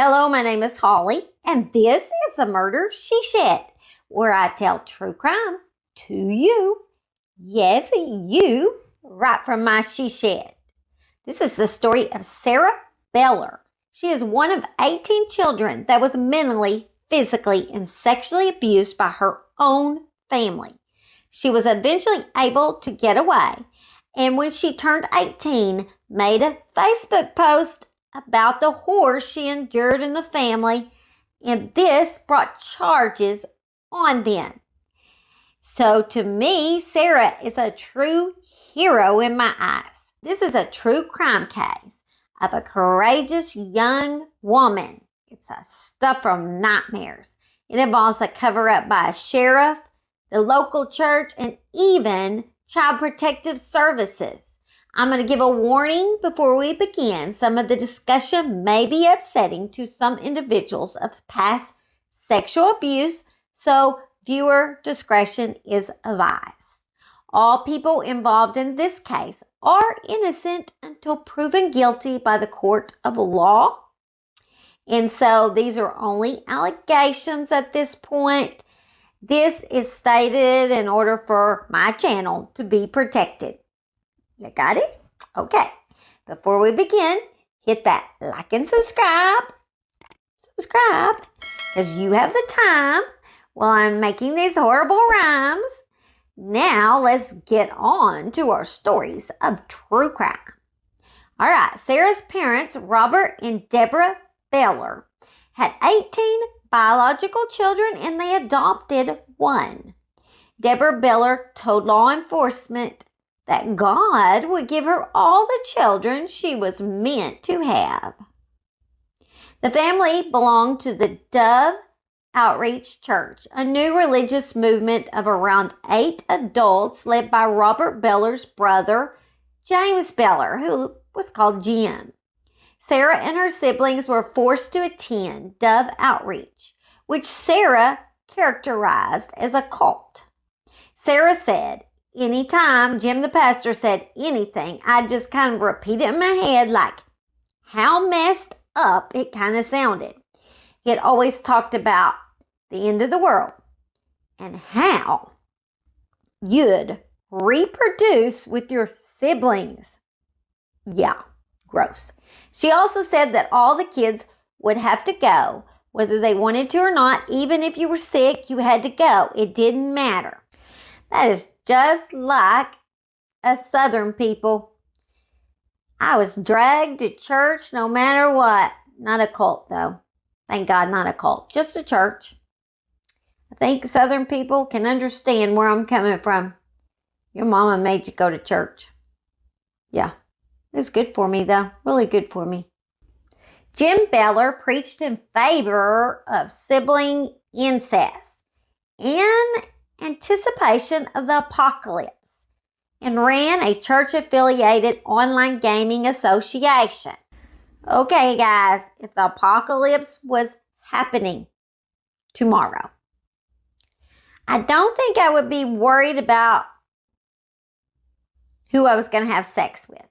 Hello, my name is Holly, and this is the Murder She Shed, where I tell true crime to you. Yes, you, right from my she shed. This is the story of Serah Beller. She is one of 18 children that was mentally, physically, and sexually abused by her own family. She was eventually able to get away, and when she turned 18, made a Facebook post about the horror she endured in the family, and this brought charges on them. So to me, Serah is a true hero in my eyes. This is a true crime case of a courageous young woman. It's a stuff from nightmares. It involves a cover-up by a sheriff, the local church, and even Child Protective Services. I'm going to give a warning before we begin. Some of the discussion may be upsetting to some individuals of past sexual abuse, so viewer discretion is advised. All people involved in this case are innocent until proven guilty by the court of law. And so these are only allegations at this point. This is stated in order for my channel to be protected. You got it? Okay. Before we begin, hit that like and subscribe. Because you have the time while I'm making these horrible rhymes. Now let's get on to our stories of true crime. All right. Serah's parents, Robert and Deborah Beller, had 18 biological children and they adopted one. Deborah Beller told law enforcement that God would give her all the children she was meant to have. The family belonged to the Dove Outreach Church, a new religious movement of around 8 adults led by Robert Beller's brother, James Beller, who was called Jim. Serah and her siblings were forced to attend Dove Outreach, which Serah characterized as a cult. Serah said, anytime Jim the pastor said anything, I just kind of repeat it in my head like how messed up it kind of sounded. He had always talked about the end of the world and how you'd reproduce with your siblings. Yeah, gross. She also said that all the kids would have to go, whether they wanted to or not. Even if you were sick, you had to go. It didn't matter. That is just like us Southern people. I was dragged to church no matter what. Not a cult, though. Thank God, not a cult. Just a church. I think Southern people can understand where I'm coming from. Your mama made you go to church. Yeah. It's good for me, though. Really good for me. Jim Beller preached in favor of sibling incest in anticipation of the apocalypse and ran a church-affiliated online gaming association. Okay, guys, if the apocalypse was happening tomorrow, I don't think I would be worried about who I was going to have sex with.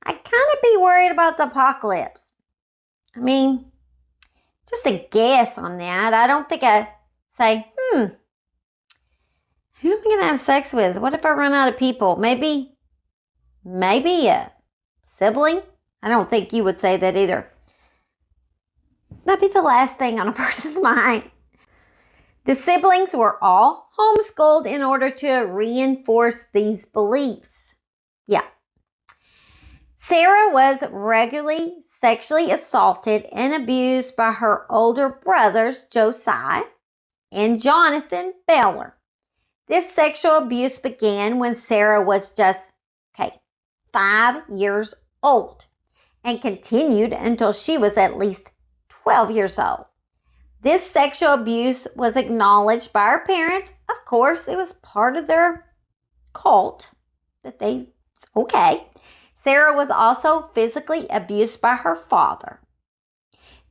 I'd kind of be worried about the apocalypse. I mean, just a guess on that. I don't think I'd say, who am I going to have sex with? What if I run out of people? Maybe a sibling? I don't think you would say that either. That'd be the last thing on a person's mind. The siblings were all homeschooled in order to reinforce these beliefs. Yeah. Serah was regularly sexually assaulted and abused by her older brothers, Josiah and Jonathan Beller. This sexual abuse began when Serah was just, 5 years old and continued until she was at least 12 years old. This sexual abuse was acknowledged by her parents. Of course, it was part of their cult that Serah was also physically abused by her father.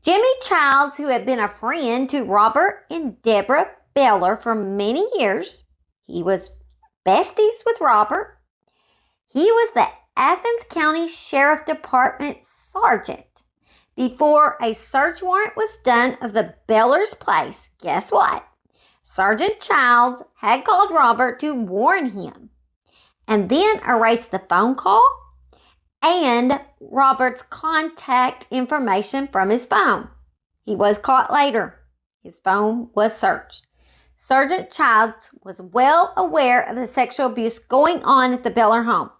Jimmy Childs, who had been a friend to Robert and Deborah Beller for many years, he was besties with Robert. He was the Athens County Sheriff Department Sergeant. Before a search warrant was done of the Beller's place, guess what? Sergeant Childs had called Robert to warn him and then erased the phone call and Robert's contact information from his phone. He was caught later. His phone was searched. Sergeant Childs was well aware of the sexual abuse going on at the Beller home.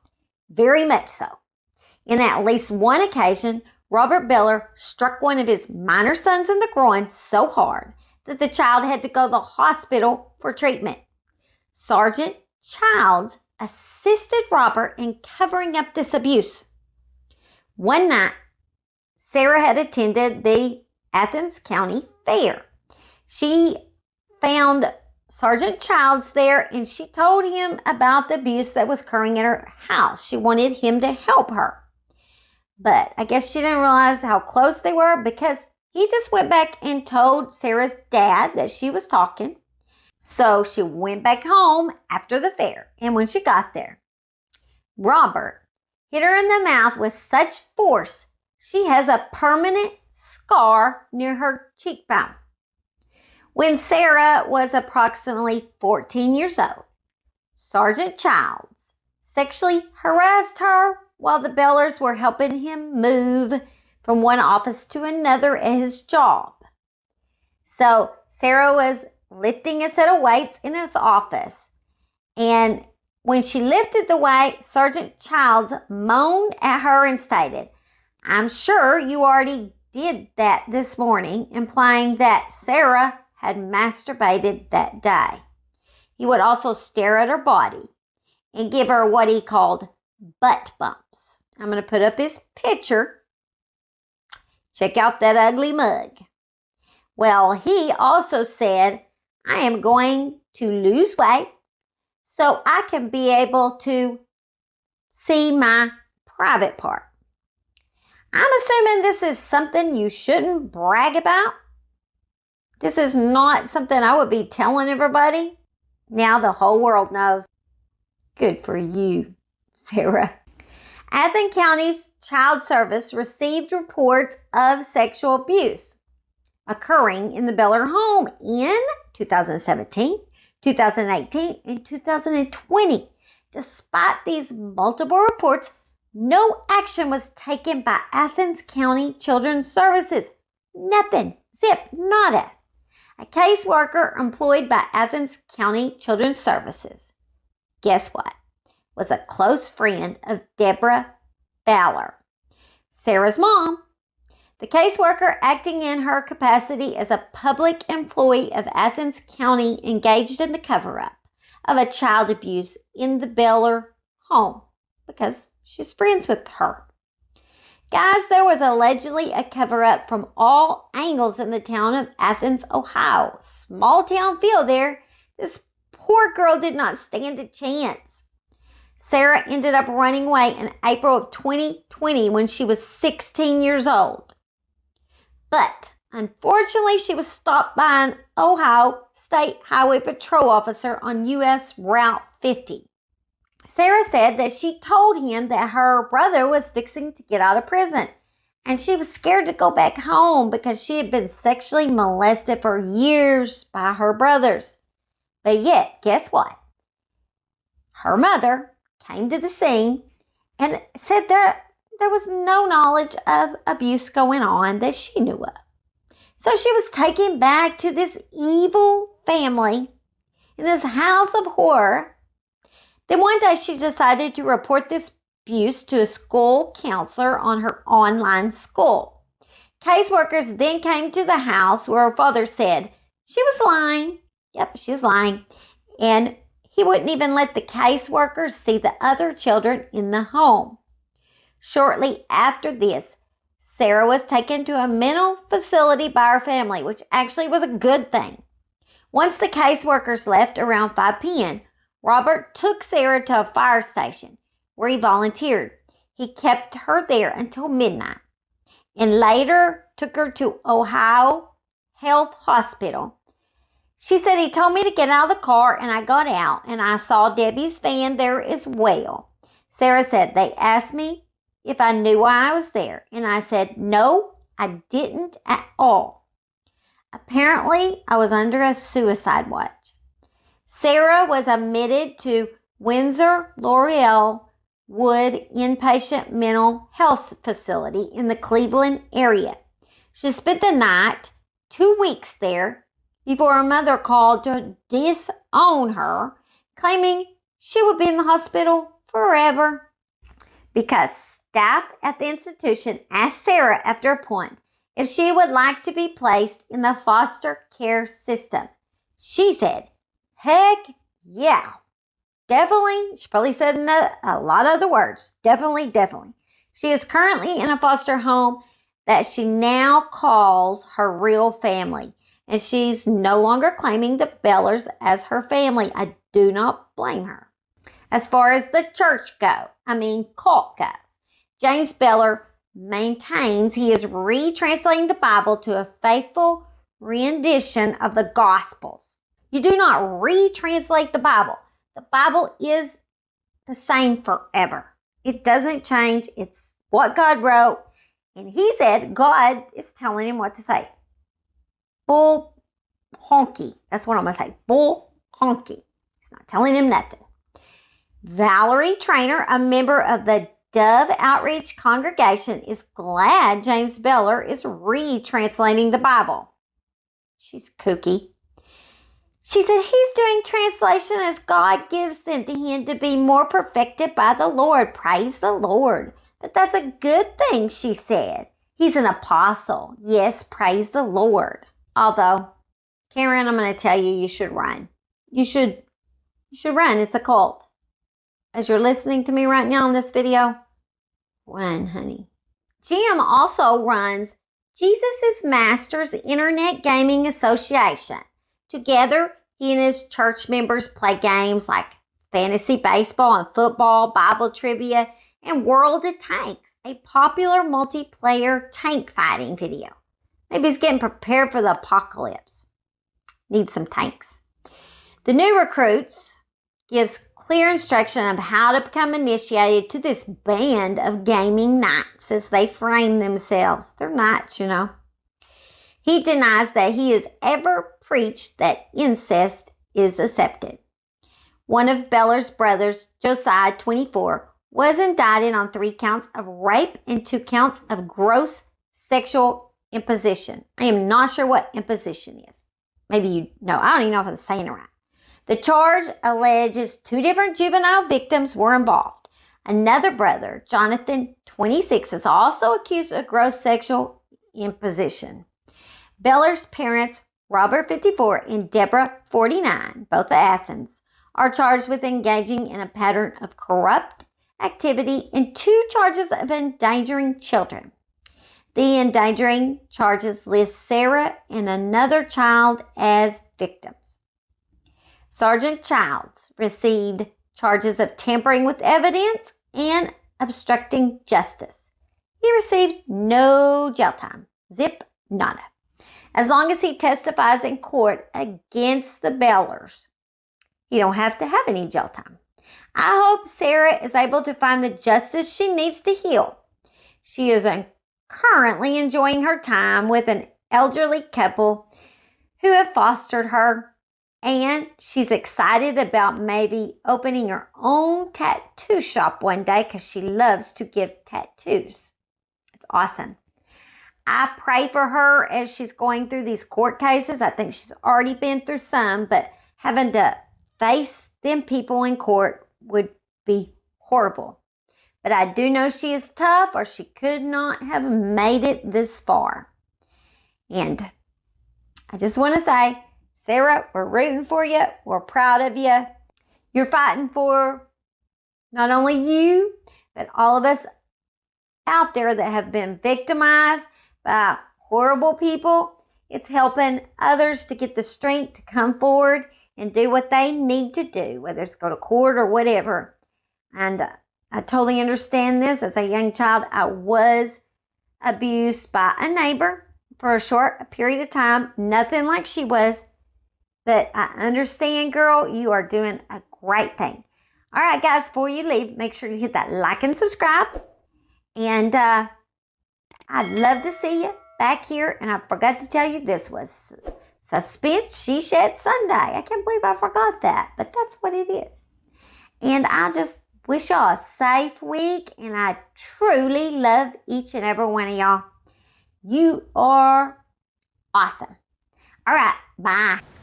Very much so. In at least one occasion, Robert Beller struck one of his minor sons in the groin so hard that the child had to go to the hospital for treatment. Sergeant Childs assisted Robert in covering up this abuse. One night, Serah had attended the Athens County Fair. She found Sergeant Childs there and she told him about the abuse that was occurring at her house. She wanted him to help her. But I guess she didn't realize how close they were because he just went back and told Serah's dad that she was talking. So she went back home after the fair. And when she got there, Robert hit her in the mouth with such force, she has a permanent scar near her cheekbone. When Serah was approximately 14 years old, Sergeant Childs sexually harassed her while the Bellers were helping him move from one office to another at his job. So Serah was lifting a set of weights in his office, and when she lifted the weight, Sergeant Childs moaned at her and stated, "I'm sure you already did that this morning," implying that Serah had masturbated that day. He would also stare at her body and give her what he called butt bumps. I'm going to put up his picture. Check out that ugly mug. Well, he also said, "I am going to lose weight so I can be able to see my private part." I'm assuming this is something you shouldn't brag about. This is not something I would be telling everybody. Now the whole world knows. Good for you, Serah. Athens County's Child Service received reports of sexual abuse occurring in the Beller home in 2017, 2018, and 2020. Despite these multiple reports, no action was taken by Athens County Children's Services. Nothing. Zip. Nada. A caseworker employed by Athens County Children's Services, guess what, was a close friend of Deborah Fowler, Serah's mom. The caseworker, acting in her capacity as a public employee of Athens County, engaged in the cover-up of a child abuse in the Beller home because she's friends with her. Guys, there was allegedly a cover-up from all angles in the town of Athens, Ohio. Small town feel there. This poor girl did not stand a chance. Serah ended up running away in April of 2020 when she was 16 years old. But unfortunately, she was stopped by an Ohio State Highway Patrol officer on U.S. Route 50. Serah said that she told him that her brother was fixing to get out of prison, and she was scared to go back home because she had been sexually molested for years by her brothers. But yet, guess what? Her mother came to the scene and said that there was no knowledge of abuse going on that she knew of. So she was taken back to this evil family in this house of horror. Then one day she decided to report this abuse to a school counselor on her online school. Caseworkers then came to the house where her father said she was lying. Yep, she was lying. And he wouldn't even let the caseworkers see the other children in the home. Shortly after this, Serah was taken to a mental facility by her family, which actually was a good thing. Once the caseworkers left around 5 p.m., Robert took Serah to a fire station where he volunteered. He kept her there until midnight and later took her to Ohio Health Hospital. She said, "He told me to get out of the car and I got out and I saw Debbie's van there as well." Serah said, "They asked me if I knew why I was there and I said, no, I didn't at all. Apparently, I was under a suicide watch. Serah was admitted to Windsor Laurel Wood Inpatient Mental Health Facility in the Cleveland area. She spent the night, 2 weeks there, before her mother called to disown her, claiming she would be in the hospital forever. Because staff at the institution asked Serah after a point if she would like to be placed in the foster care system. She said, heck yeah. Definitely. She probably said a lot of other words. Definitely, definitely. She is currently in a foster home that she now calls her real family. And she's no longer claiming the Bellers as her family. I do not blame her. As far as the cult goes, James Beller maintains he is retranslating the Bible to a faithful rendition of the Gospels. You do not retranslate the Bible. The Bible is the same forever. It doesn't change. It's what God wrote. And he said God is telling him what to say. Bull honky. That's what I'm going to say. Bull honky. He's not telling him nothing. Valerie Trainer, a member of the Dove Outreach congregation, is glad James Beller is retranslating the Bible. She's kooky. She said he's doing translation as God gives them to him to be more perfected by the Lord. Praise the Lord. But that's a good thing, she said. He's an apostle. Yes, praise the Lord. Although, Karen, I'm going to tell you, you should run. You should run. It's a cult. As you're listening to me right now in this video, run, honey. Jim also runs Jesus' Masters Internet Gaming Association. Together, he and his church members play games like fantasy baseball and football, Bible trivia, and World of Tanks, a popular multiplayer tank fighting video. Maybe he's getting prepared for the apocalypse. Need some tanks. The new recruits gives clear instruction of how to become initiated to this band of gaming knights as they frame themselves. They're knights, you know. He denies that he has ever preached that incest is accepted. One of Beller's brothers, Josiah, 24, was indicted on 3 counts of rape and 2 counts of gross sexual imposition. I am not sure what imposition is. Maybe you know. I don't even know if I'm saying it right. The charge alleges 2 different juvenile victims were involved. Another brother, Jonathan, 26, is also accused of gross sexual imposition. Beller's parents, Robert, 54, and Deborah, 49, both of Athens, are charged with engaging in a pattern of corrupt activity and 2 charges of endangering children. The endangering charges list Serah and another child as victims. Sergeant Childs received charges of tampering with evidence and obstructing justice. He received no jail time. Zip, nada. As long as he testifies in court against the Bellers, he don't have to have any jail time. I hope Serah is able to find the justice she needs to heal. She is currently enjoying her time with an elderly couple who have fostered her, and she's excited about maybe opening her own tattoo shop one day because she loves to give tattoos. It's awesome. I pray for her as she's going through these court cases. I think she's already been through some, but having to face them people in court would be horrible. But I do know she is tough, or she could not have made it this far. And I just want to say, Serah, we're rooting for you. We're proud of you. You're fighting for not only you, but all of us out there that have been victimized by horrible people. It's helping others to get the strength to come forward and do what they need to do, whether it's go to court or whatever. And I totally understand this. As a young child, I was abused by a neighbor for a short period of time. Nothing like she was. But I understand, girl, you are doing a great thing. All right, guys, before you leave, make sure you hit that like and subscribe. And I'd love to see you back here, and I forgot to tell you this was Suspense She Shed Sunday. I can't believe I forgot that, but that's what it is. And I just wish y'all a safe week, and I truly love each and every one of y'all. You are awesome. All right, bye.